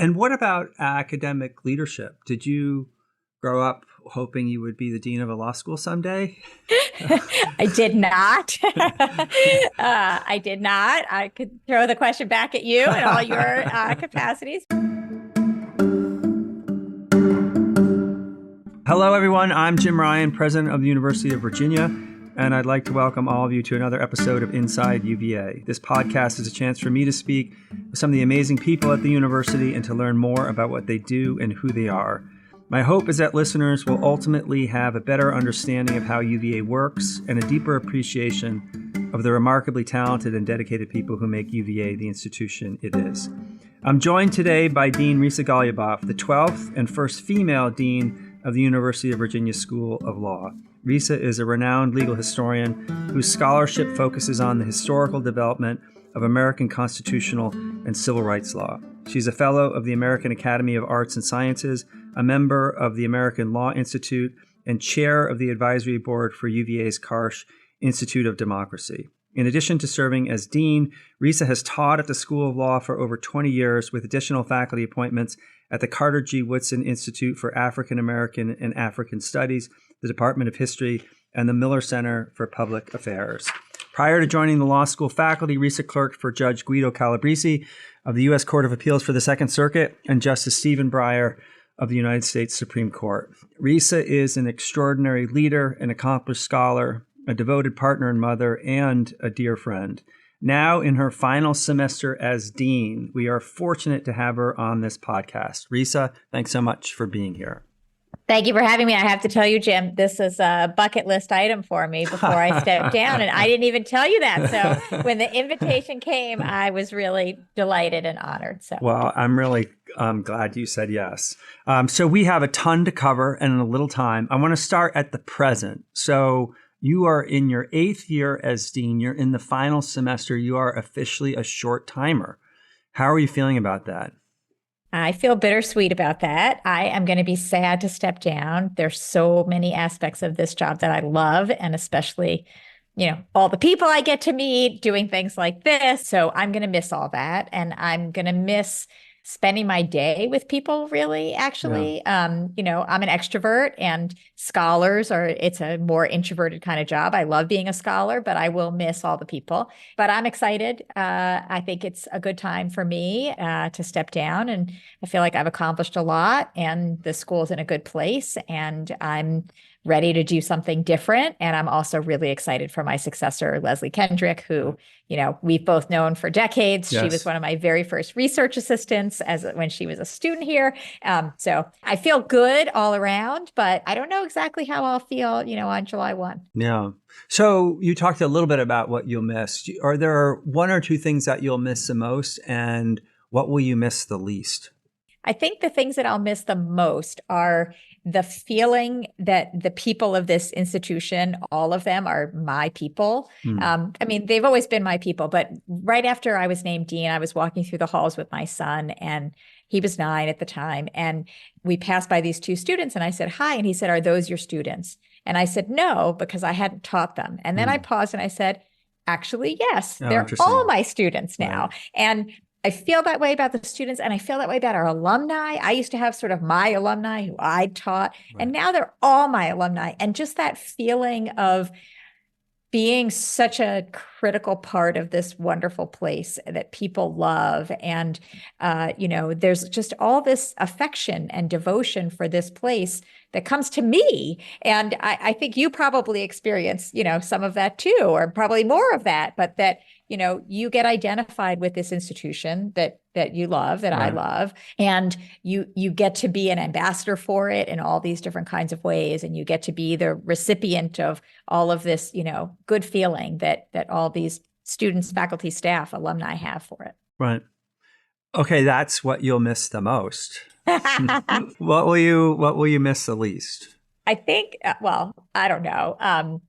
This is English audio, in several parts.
And what about academic leadership? Did you grow up hoping you would be the dean of a law school someday? I did not. I did not. I could throw the question back at you in all your capacities. Hello, everyone. I'm Jim Ryan, president of the University of Virginia, and I'd like to welcome all of you to another episode of Inside UVA. This podcast is a chance for me to speak with some of the amazing people at the university and to learn more about what they do and who they are. My hope is that listeners will ultimately have a better understanding of how UVA works and a deeper appreciation of the remarkably talented and dedicated people who make UVA the institution it is. I'm joined today by Dean Risa Goluboff, the 12th and first female dean of the University of Virginia School of Law. Risa is a renowned legal historian whose scholarship focuses on the historical development of American constitutional and civil rights law. She's a fellow of the American Academy of Arts and Sciences, a member of the American Law Institute, and chair of the advisory board for UVA's Karsh Institute of Democracy. In addition to serving as dean, Risa has taught at the School of Law for over 20 years with additional faculty appointments at the Carter G. Woodson Institute for African American and African Studies, the Department of History, and the Miller Center for Public Affairs. Prior to joining the law school faculty, Risa clerked for Judge Guido Calabrese of the U.S. Court of Appeals for the Second Circuit and Justice Stephen Breyer of the United States Supreme Court. Risa is an extraordinary leader, an accomplished scholar, a devoted partner and mother, and a dear friend. Now in her final semester as dean, we are fortunate to have her on this podcast. Risa, thanks so much for being here. Thank you for having me. I have to tell you, Jim, this is a bucket list item for me before I step down. And I didn't even tell you that. So when the invitation came, I was really delighted and honored. So, well, I'm really glad you said yes. So we have a ton to cover and in a little time. I want to start at the present. So you are in your 8th year as dean. You're in the final semester. You are officially a short timer. How are you feeling about that? I feel bittersweet about that. I am going to be sad to step down. There's so many aspects of this job that I love, and especially, all the people I get to meet doing things like this. So I'm going to miss all that. And I'm going to miss spending my day with people, really, actually. Yeah. I'm an extrovert, and it's a more introverted kind of job. I love being a scholar, but I will miss all the people. But I'm excited. I think it's a good time for me to step down, and I feel like I've accomplished a lot, and the school's in a good place, and I'm ready to do something different. And I'm also really excited for my successor, Leslie Kendrick, who, we've both known for decades. Yes. She was one of my very first research assistants when she was a student here. So I feel good all around, but I don't know exactly how I'll feel, on July 1. Yeah. So you talked a little bit about what you'll miss. Are there one or two things that you'll miss the most, and what will you miss the least? I think the things that I'll miss the most are the feeling that the people of this institution, all of them, are my people. They've always been my people, but right after I was named dean, I was walking through the halls with my son, and he was 9 at the time. And we passed by these 2 students, and I said, "Hi." And he said, "Are those your students?" And I said, "No," because I hadn't taught them. And then I paused and I said, "Actually, yes, they're all my students now." Right. And I feel that way about the students, and I feel that way about our alumni. I used to have sort of my alumni who I taught, right, and now they're all my alumni. And just that feeling of being such a critical part of this wonderful place that people love. And, there's just all this affection and devotion for this place that comes to me. And I think you probably experience, some of that too, or probably more of that, but that, you get identified with this institution that you love, that right, I love, and you get to be an ambassador for it in all these different kinds of ways. And you get to be the recipient of all of this, good feeling that all these students, faculty, staff, alumni have for it. Right. Okay. That's what you'll miss the most. What will you miss the least? I think, I don't know.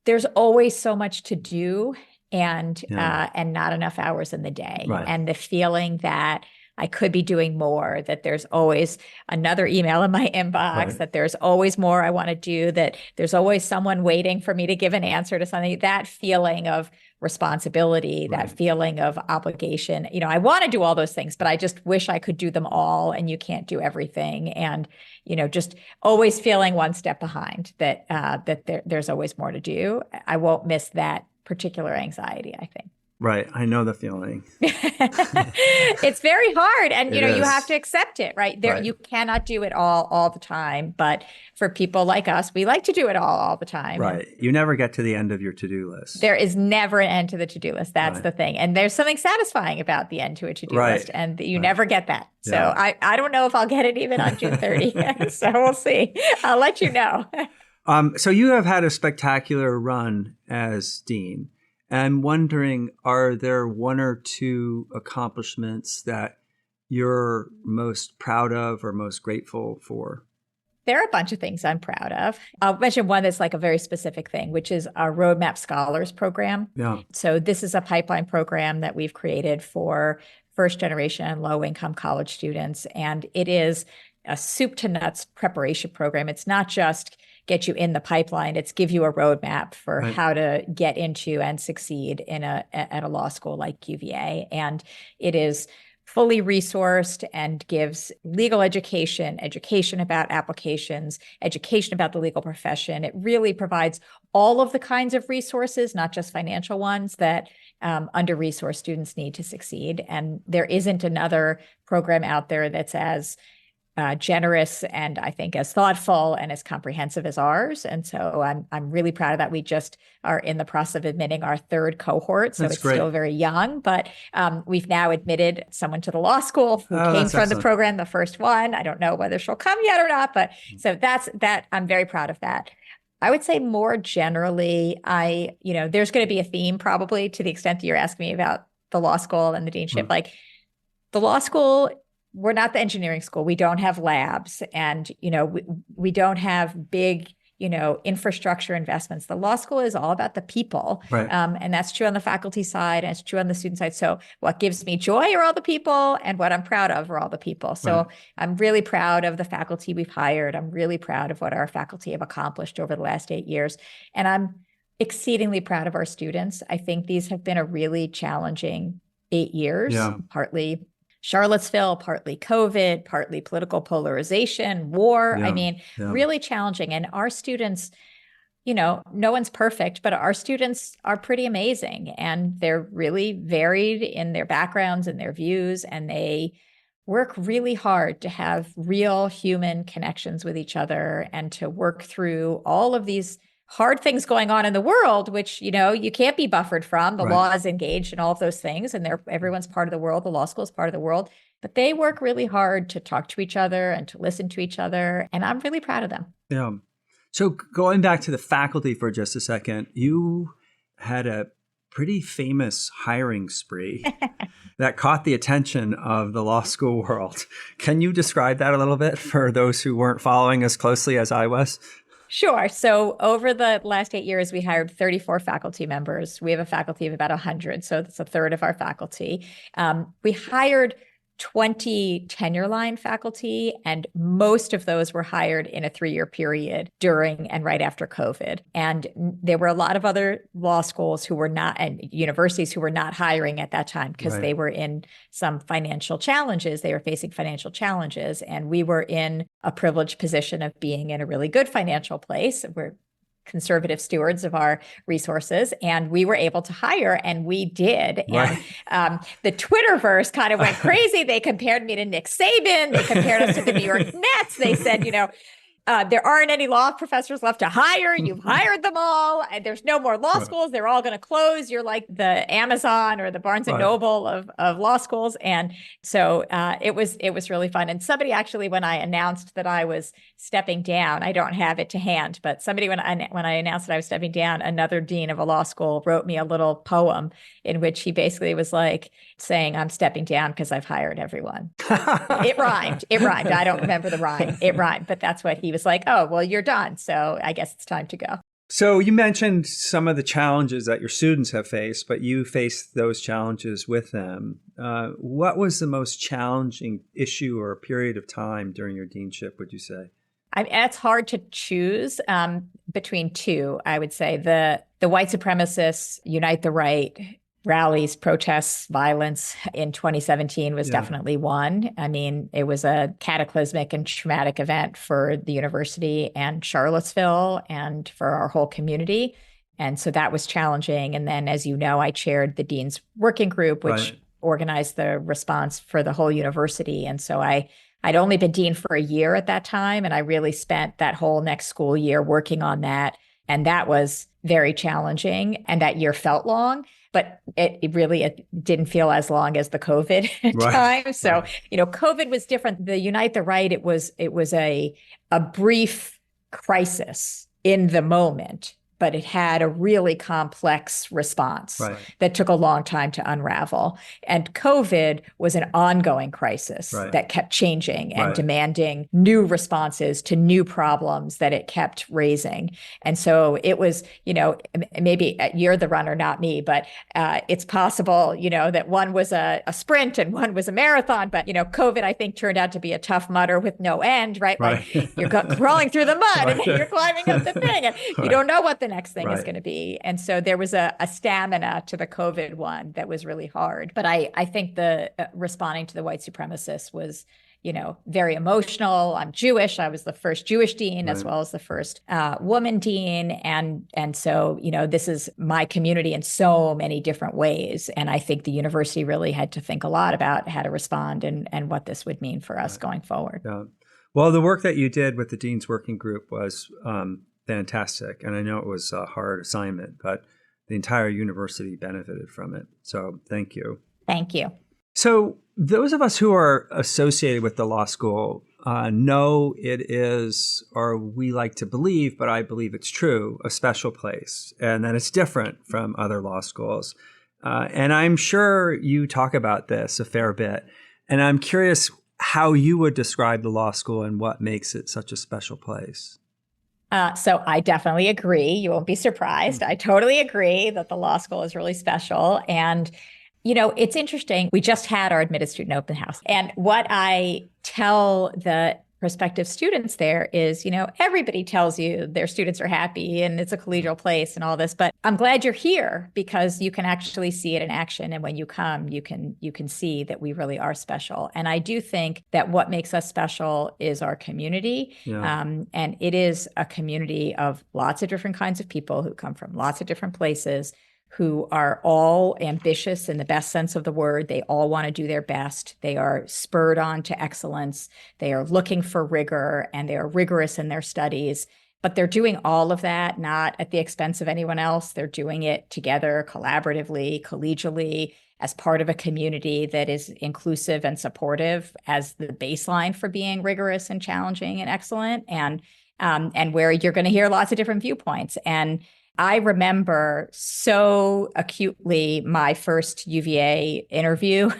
There's always so much to do, and not enough hours in the day. Right. And the feeling that I could be doing more, that there's always another email in my inbox, that there's always more I want to do, that there's always someone waiting for me to give an answer to something. That feeling of responsibility, that feeling of obligation. I want to do all those things, but I just wish I could do them all, and you can't do everything. And, just always feeling one step behind, that there's always more to do. I won't miss that particular anxiety, I think. Right. I know the feeling. It's very hard. And, you have to accept it, right? Right. You cannot do it all the time. But for people like us, we like to do it all the time. Right. You never get to the end of your to-do list. There is never an end to the to-do list. That's the thing. And there's something satisfying about the end to a to-do list. And you never get that. So I don't know if I'll get it even on June 30th. So we'll see. I'll let you know. So you have had a spectacular run as dean. I'm wondering, are there one or two accomplishments that you're most proud of or most grateful for? There are a bunch of things I'm proud of. I'll mention one that's like a very specific thing, which is our Roadmap Scholars program. Yeah. So this is a pipeline program that we've created for first generation and low income college students. And it is a soup to nuts preparation program. It's not just get you in the pipeline. It's give you a roadmap for how to get into and succeed at a law school like UVA. And it is fully resourced and gives legal education about applications, education about the legal profession. It really provides all of the kinds of resources, not just financial ones, that under-resourced students need to succeed. And there isn't another program out there that's as generous and I think as thoughtful and as comprehensive as ours. And so I'm really proud of that. We just are in the process of admitting our third cohort. So it's still very young, but we've now admitted someone to the law school who came from the program, the first one. I don't know whether she'll come yet or not, but so that I'm very proud of that. I would say more generally, there's going to be a theme probably to the extent that you're asking me about the law school and the deanship. Like the law school, we're not the engineering school. We don't have labs, and we don't have big infrastructure investments. The law school is all about the people, and that's true on the faculty side, and it's true on the student side. So what gives me joy are all the people, and what I'm proud of are all the people. So I'm really proud of the faculty we've hired. I'm really proud of what our faculty have accomplished over the last 8 years, and I'm exceedingly proud of our students. I think these have been a really challenging 8 years, partly Charlottesville, partly COVID, partly political polarization, war. Really challenging. And our students, no one's perfect, but our students are pretty amazing. And they're really varied in their backgrounds and their views. And they work really hard to have real human connections with each other and to work through all of these hard things going on in the world, which, you can't be buffered from. The law is engaged in all of those things, and everyone's part of the world. The law school is part of the world, but they work really hard to talk to each other and to listen to each other. And I'm really proud of them. Yeah. So going back to the faculty for just a second, you had a pretty famous hiring spree that caught the attention of the law school world. Can you describe that a little bit for those who weren't following as closely as I was? Sure. So over the last 8 years, we hired 34 faculty members. We have a faculty of about 100, so that's a third of our faculty. We hired 20 tenure line faculty, and most of those were hired in a 3-year period during and right after COVID. And there were a lot of other law schools who were not, and universities who were not hiring at that time because they were in some financial challenges. They were facing financial challenges. And we were in a privileged position of being in a really good financial place. We're conservative stewards of our resources, and we were able to hire, and we did. And the Twitterverse kind of went crazy. They compared me to Nick Saban. They compared us to the New York Nets. They said, there aren't any law professors left to hire. You've hired them all. And there's no more law schools. They're all going to close. You're like the Amazon or the Barnes and Noble of law schools. And so it was really fun. And somebody actually, when I announced that I was stepping down, I don't have it to hand, but somebody, when I announced that I was stepping down, another dean of a law school wrote me a little poem in which he basically was like saying, I'm stepping down because I've hired everyone. It rhymed. I don't remember the rhyme. It rhymed, but that's what he was like, oh, well, you're done. So I guess it's time to go. So you mentioned some of the challenges that your students have faced, but you faced those challenges with them. what was the most challenging issue or period of time during your deanship, would you say? It's hard to choose between two, I would say. The white supremacists, Unite the Right, rallies, protests, violence in 2017 was definitely one. I mean, it was a cataclysmic and traumatic event for the university and Charlottesville and for our whole community. And so that was challenging. And then, as you know, I chaired the Dean's Working Group, which organized the response for the whole university. And so I'd only been dean for a year at that time, and I really spent that whole next school year working on that. And that was very challenging. And that year felt long, but it didn't feel as long as the COVID time. So, COVID was different. The Unite the Right, it was a brief crisis in the moment, but it had a really complex response that took a long time to unravel. And COVID was an ongoing crisis that kept changing and demanding new responses to new problems that it kept raising. And so it was, maybe you're the runner, not me, but it's possible, that one was a sprint and one was a marathon. But, COVID, I think, turned out to be a Tough Mudder with no end, right? Like you're crawling through the mud and then you're climbing up the thing and you don't know what the next thing is going to be. And so there was a stamina to the COVID one that was really hard. But I think the responding to the white supremacists was, very emotional. I'm Jewish. I was the first Jewish dean as well as the first woman dean. And so, this is my community in so many different ways. And I think the university really had to think a lot about how to respond and what this would mean for us going forward. Yeah. Well, the work that you did with the Dean's Working Group was fantastic. And I know it was a hard assignment, but the entire university benefited from it. So thank you. Thank you. So those of us who are associated with the law school know it is, or we like to believe, but I believe it's true, a special place, and that it's different from other law schools. And I'm sure you talk about this a fair bit. And I'm curious how you would describe the law school and what makes it such a special place. So I definitely agree. You won't be surprised. I totally agree that the law school is really special. And, it's interesting. We just had our admitted student open house. And what I tell the prospective students there is, everybody tells you their students are happy and it's a collegial place and all this, but I'm glad you're here because you can actually see it in action. And when you come, you can see that we really are special. And I do think that what makes us special is our community. And it is a community of lots of different kinds of people who come from lots of different places, who are all ambitious in the best sense of the word. They all want to do their best. They are spurred on to excellence. They are looking for rigor, and they are rigorous in their studies. But they're doing all of that not at the expense of anyone else. They're doing it together, collaboratively, collegially, as part of a community that is inclusive and supportive as the baseline for being rigorous and challenging and excellent, and where you're going to hear lots of different viewpoints. And I remember so acutely my first UVA interview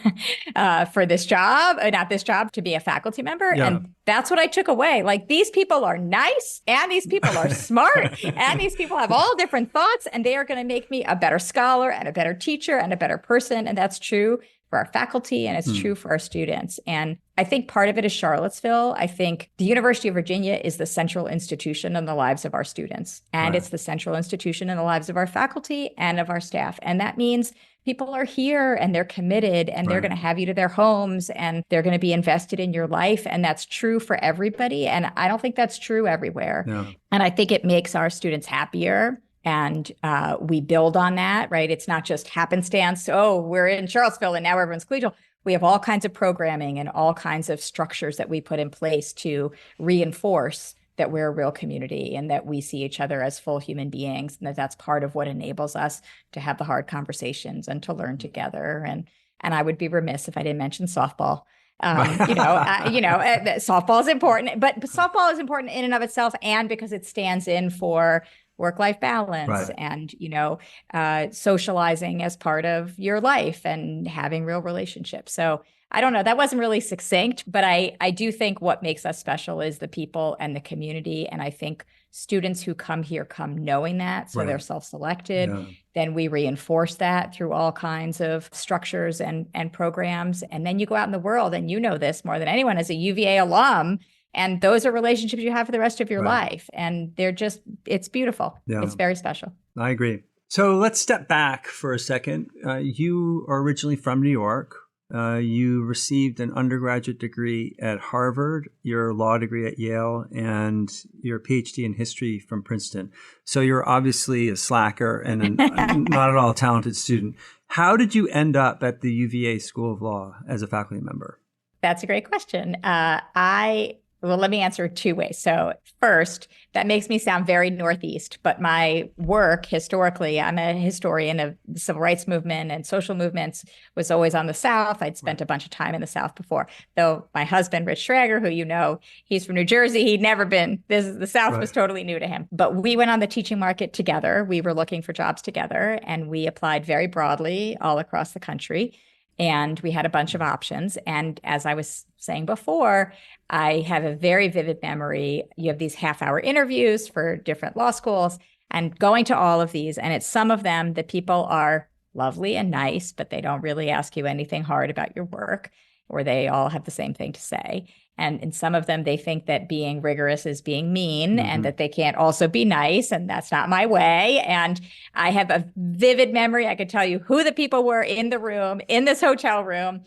for this job, not this job, to be a faculty member. Yeah. And that's what I took away. Like, these people are nice, and these people are smart, and these people have all different thoughts, and they are going to make me a better scholar and a better teacher and a better person. And that's true for our faculty, and it's true for our students. And I think part of it is Charlottesville. I think the University of Virginia is the central institution in the lives of our students, and it's the central institution in the lives of our faculty and of our staff. And that means people are here and they're committed, and they're going to have you to their homes, and they're going to be invested in your life. And that's true for everybody. And I don't think that's true everywhere. Yeah. And I think it makes our students happier. And we build on that, right? It's not just happenstance. Oh, we're in Charlottesville and now everyone's collegial. We have all kinds of programming and all kinds of structures that we put in place to reinforce that we're a real community and that we see each other as full human beings, and that that's part of what enables us to have the hard conversations and to learn together. And I would be remiss if I didn't mention softball. Softball is important, but softball is important in and of itself, and because it stands in for work-life balance and, socializing as part of your life and having real relationships. So I don't know, that wasn't really succinct, but I do think what makes us special is the people and the community. And I think students who come here come knowing that, so they're self-selected. Yeah. Then we reinforce that through all kinds of structures and programs. And then you go out in the world, and you know this more than anyone as a UVA alum, and those are relationships you have for the rest of your life. And it's beautiful. Yeah. It's very special. I agree. So let's step back for a second. You are originally from New York. You received an undergraduate degree at Harvard, your law degree at Yale, and your PhD in history from Princeton. So you're obviously a slacker and not at all talented student. How did you end up at the UVA School of Law as a faculty member? That's a great question. Well, let me answer two ways. So first, that makes me sound very Northeast, but my work historically, I'm a historian of the civil rights movement and social movements, was always on the South. I'd spent a bunch of time in the South before, though my husband, Rich Schrager, who you know, he's from New Jersey. He'd never been, the South was totally new to him. But we went on the teaching market together. We were looking for jobs together, and we applied very broadly all across the country. And we had a bunch of options. And as I was saying before, I have a very vivid memory. You have these half-hour interviews for different law schools, and going to all of these. And it's some of them, the people are lovely and nice, but they don't really ask you anything hard about your work, or they all have the same thing to say. And in some of them, they think that being rigorous is being mean, and that they can't also be nice. And that's not my way. And I have a vivid memory. I could tell you who the people were in the room, in this hotel room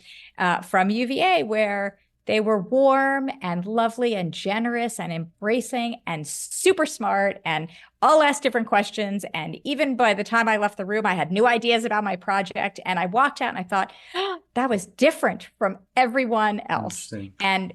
from UVA, where they were warm and lovely and generous and embracing and super smart and all asked different questions. And even by the time I left the room, I had new ideas about my project. And I walked out and I thought, oh, that was different from everyone else. And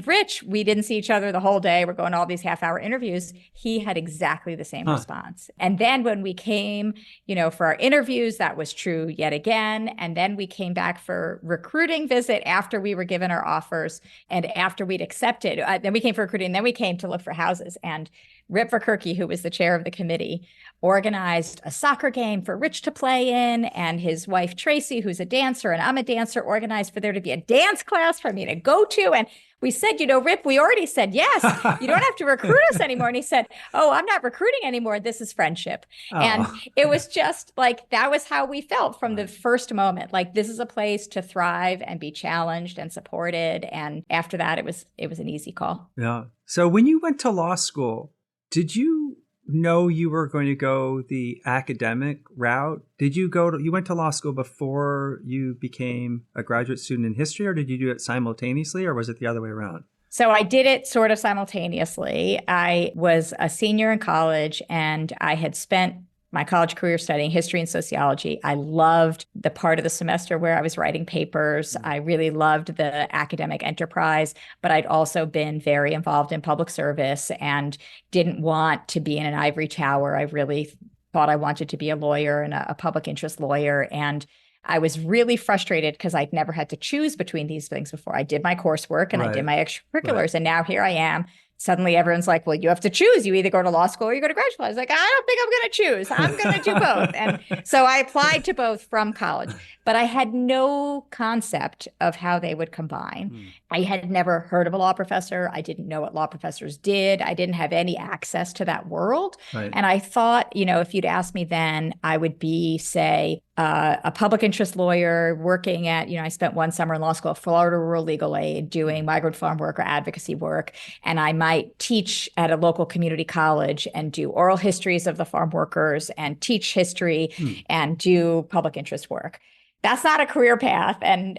Rich, we didn't see each other the whole day. We're going to all these half-hour interviews. He had exactly the same response. And then when we came, for our interviews, that was true yet again. And then we came back for recruiting visit after we were given our offers and after we'd accepted. Then we came for recruiting, and then we came to look for houses. And Rip Verkerke, who was the chair of the committee, organized a soccer game for Rich to play in, and his wife, Tracy, who's a dancer, and I'm a dancer, organized for there to be a dance class for me to go to. And we said, Rip, we already said yes. You don't have to recruit us anymore. And he said, oh, I'm not recruiting anymore. This is friendship. And it was just like, that was how we felt from the first moment. Like, this is a place to thrive and be challenged and supported. And after that, it was an easy call. Yeah. So when you went to law school, did you know you were going to go the academic route? You went to law school before you became a graduate student in history, or did you do it simultaneously, or was it the other way around? So I did it sort of simultaneously. I was a senior in college, and I had spent my college career studying history and sociology. I loved the part of the semester where I was writing papers. I really loved the academic enterprise, but I'd also been very involved in public service and didn't want to be in an ivory tower. I really thought I wanted to be a lawyer and a public interest lawyer. And I was really frustrated because I'd never had to choose between these things before. I did my coursework and I did my extracurriculars, and now here I am. Suddenly everyone's like, well, you have to choose. You either go to law school or you go to graduate school. I was like, I don't think I'm going to choose. I'm going to do both. And so I applied to both from college, but I had no concept of how they would combine. I had never heard of a law professor. I didn't know what law professors did. I didn't have any access to that world. And I thought, if you'd asked me then, I would be, say, a public interest lawyer working at, I spent one summer in law school at Florida Rural Legal Aid doing migrant farm work or advocacy work. And I might teach at a local community college and do oral histories of the farm workers and teach history and do public interest work. That's not a career path. And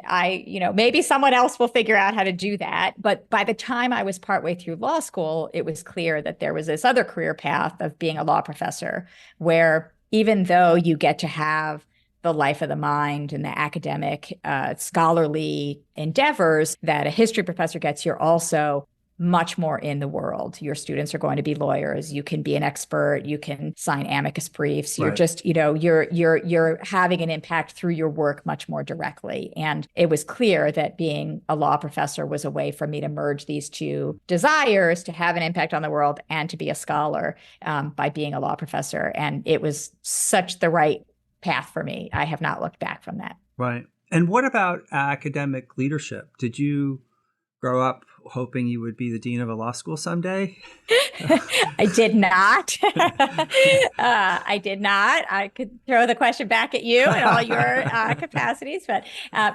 maybe someone else will figure out how to do that. But by the time I was partway through law school, it was clear that there was this other career path of being a law professor, where even though you get to have the life of the mind and the academic, scholarly endeavors that a history professor gets, you're also much more in the world. Your students are going to be lawyers. You can be an expert. You can sign amicus briefs. You're just, you're having an impact through your work much more directly. And it was clear that being a law professor was a way for me to merge these two desires, to have an impact on the world and to be a scholar by being a law professor. And it was such the right path for me. I have not looked back from that. Right. And what about academic leadership? Did you grow up hoping you would be the dean of a law school someday? I did not. I did not. I could throw the question back at you and all your capacities, but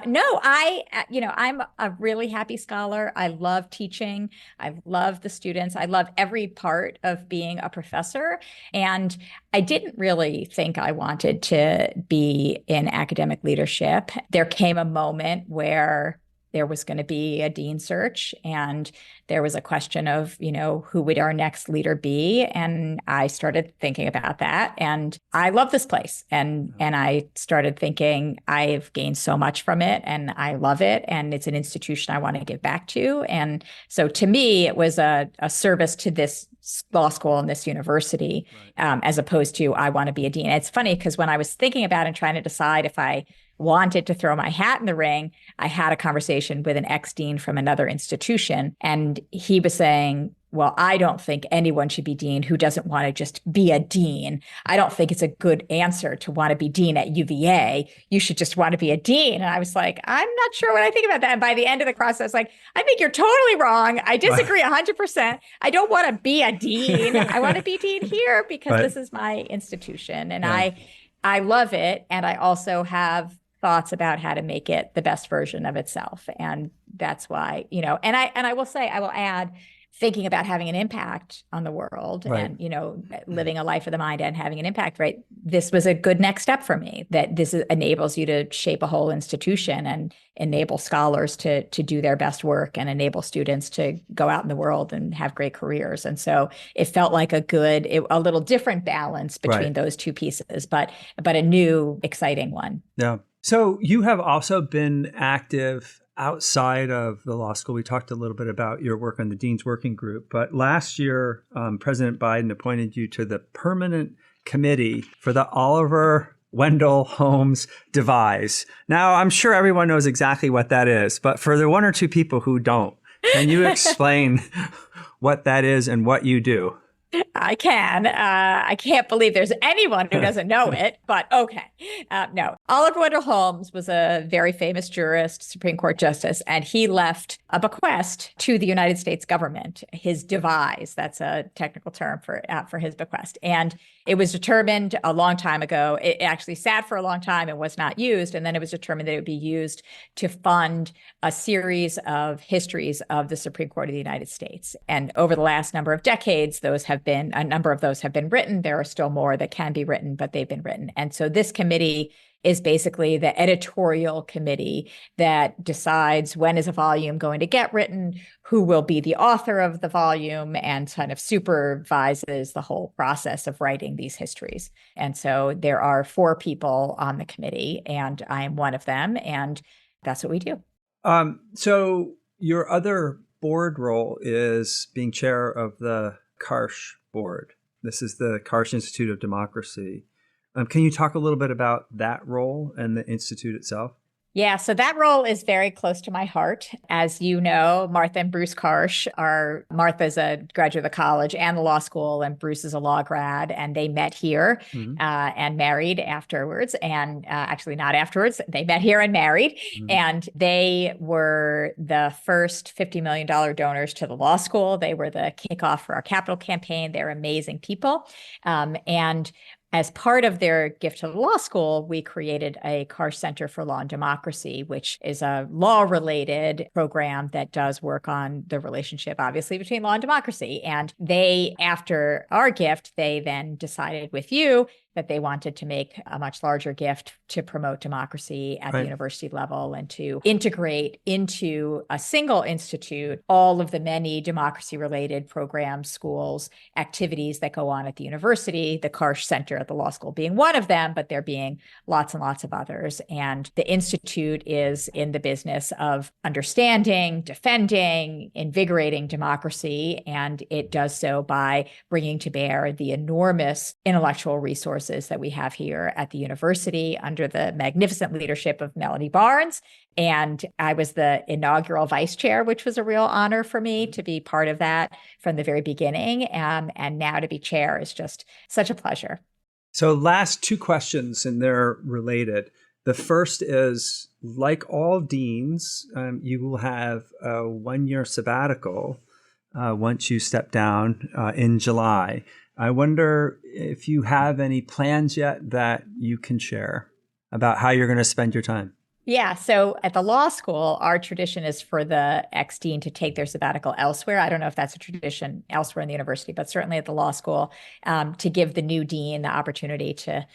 no, I'm a really happy scholar. I love teaching. I love the students. I love every part of being a professor. And I didn't really think I wanted to be in academic leadership. There came a moment where there was going to be a dean search, and there was a question of, who would our next leader be? And I started thinking about that, and I love this place. And I started thinking I've gained so much from it, and I love it, and it's an institution I want to give back to. And so to me, it was a service to this law school and this university, as opposed to I want to be a dean. It's funny because when I was thinking about and trying to decide if I wanted to throw my hat in the ring, I had a conversation with an ex-dean from another institution. And he was saying, well, I don't think anyone should be dean who doesn't want to just be a dean. I don't think it's a good answer to want to be dean at UVA. You should just want to be a dean. And I was like, I'm not sure what I think about that. And by the end of the process, like, I think you're totally wrong. I disagree 100%. I don't want to be a dean. I want to be dean here because this is my institution. And I love it. And I also have thoughts about how to make it the best version of itself. And that's why, and I will say, I will add, thinking about having an impact on the world and, living a life of the mind and having an impact, right? This was a good next step for me, that enables you to shape a whole institution and enable scholars to do their best work and enable students to go out in the world and have great careers. And so it felt like a little different balance between those two pieces, but a new, exciting one. Yeah. So you have also been active outside of the law school. We talked a little bit about your work on the Dean's Working Group, but last year, President Biden appointed you to the permanent committee for the Oliver Wendell Holmes devise. Now, I'm sure everyone knows exactly what that is, but for the one or two people who don't, can you explain what that is and what you do? I can. I can't believe there's anyone who doesn't know it, but okay. No, Oliver Wendell Holmes was a very famous jurist, Supreme Court justice, and he left a bequest to the United States government, his devise. That's a technical term for his bequest. And it was determined a long time ago. It actually sat for a long time and was not used. And then it was determined that it would be used to fund a series of histories of the Supreme Court of the United States. And over the last number of decades, a number of those have been written. There are still more that can be written, but they've been written. And so this committee is basically the editorial committee that decides when is a volume going to get written, who will be the author of the volume, and kind of supervises the whole process of writing these histories. And so there are 4 people on the committee, and I am one of them, and that's what we do. So your other board role is being chair of the Karsh board. This is the Karsh Institute of Democracy. Can you talk a little bit about that role and the institute itself? Yeah, so that role is very close to my heart. As you know, Martha and Bruce Karsh Martha's a graduate of the college and the law school, and Bruce is a law grad, and they met here and married afterwards. And actually not afterwards, they met here and married. And they were the first $50 million donors to the law school. They were the kickoff for our capital campaign. They're amazing people. And as part of their gift to the law school, we created a Karsh Center for Law and Democracy, which is a law-related program that does work on the relationship, obviously, between law and democracy. And after our gift, they then decided with you that they wanted to make a much larger gift to promote democracy at the university level and to integrate into a single institute all of the many democracy-related programs, schools, activities that go on at the university, the Karsh Center at the law school being one of them, but there being lots and lots of others. And the institute is in the business of understanding, defending, invigorating democracy, and it does so by bringing to bear the enormous intellectual resources that we have here at the university under the magnificent leadership of Melanie Barnes. And I was the inaugural vice chair, which was a real honor for me to be part of that from the very beginning. And now to be chair is just such a pleasure. So last 2 questions, and they're related. The first is, like all deans, you will have a 1-year sabbatical once you step down in July. I wonder if you have any plans yet that you can share about how you're going to spend your time. Yeah. So at the law school, our tradition is for the ex-dean to take their sabbatical elsewhere. I don't know if that's a tradition elsewhere in the university, but certainly at the law school, to give the new dean the opportunity to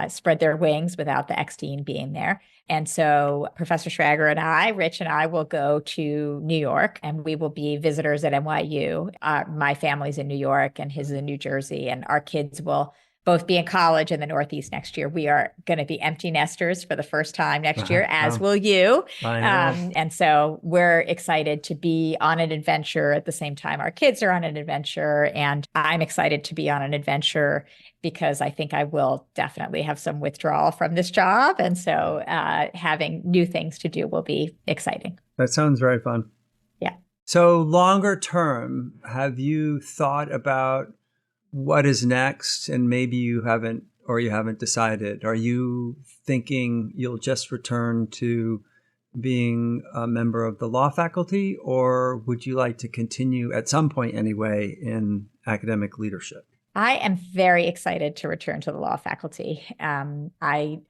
spread their wings without the ex-dean being there. And so Professor Schrager and I, Rich and I, will go to New York, and we will be visitors at NYU. My family's in New York and his is in New Jersey, and our kids will both be in college in the Northeast next year. We are going to be empty nesters for the first time next year, as will you. And so we're excited to be on an adventure at the same time our kids are on an adventure. And I'm excited to be on an adventure because I think I will definitely have some withdrawal from this job. And so having new things to do will be exciting. That sounds very fun. Yeah. So longer term, have you thought about what is next? And maybe you haven't decided. Are you thinking you'll just return to being a member of the law faculty, or would you like to continue at some point anyway in academic leadership? I am very excited to return to the law faculty. I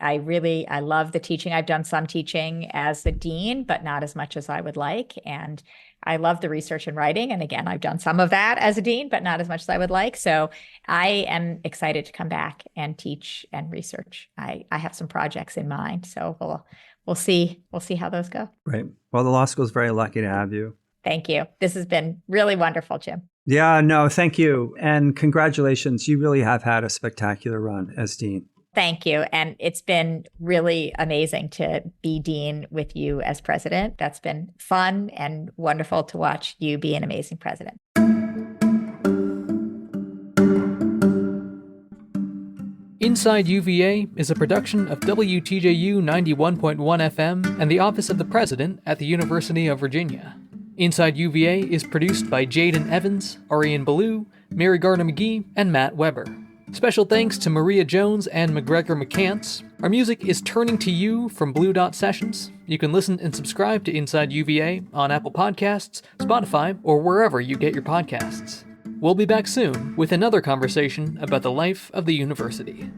love the teaching. I've done some teaching as the dean, but not as much as I would like. And I love the research and writing. And again, I've done some of that as a dean, but not as much as I would like. So I am excited to come back and teach and research. I have some projects in mind. So we'll see how those go. Right. Well, the law school is very lucky to have you. Thank you. This has been really wonderful, Jim. Yeah, no, thank you. And congratulations. You really have had a spectacular run as dean. Thank you. And it's been really amazing to be dean with you as president. That's been fun and wonderful to watch you be an amazing president. Inside UVA is a production of WTJU 91.1 FM and the Office of the President at the University of Virginia. Inside UVA is produced by Jaden Evans, Ariane Ballou, Mary Gardner-McGee, and Matt Weber. Special thanks to Maria Jones and McGregor McCants. Our music is Turning to You from Blue Dot Sessions. You can listen and subscribe to Inside UVA on Apple Podcasts, Spotify, or wherever you get your podcasts. We'll be back soon with another conversation about the life of the university.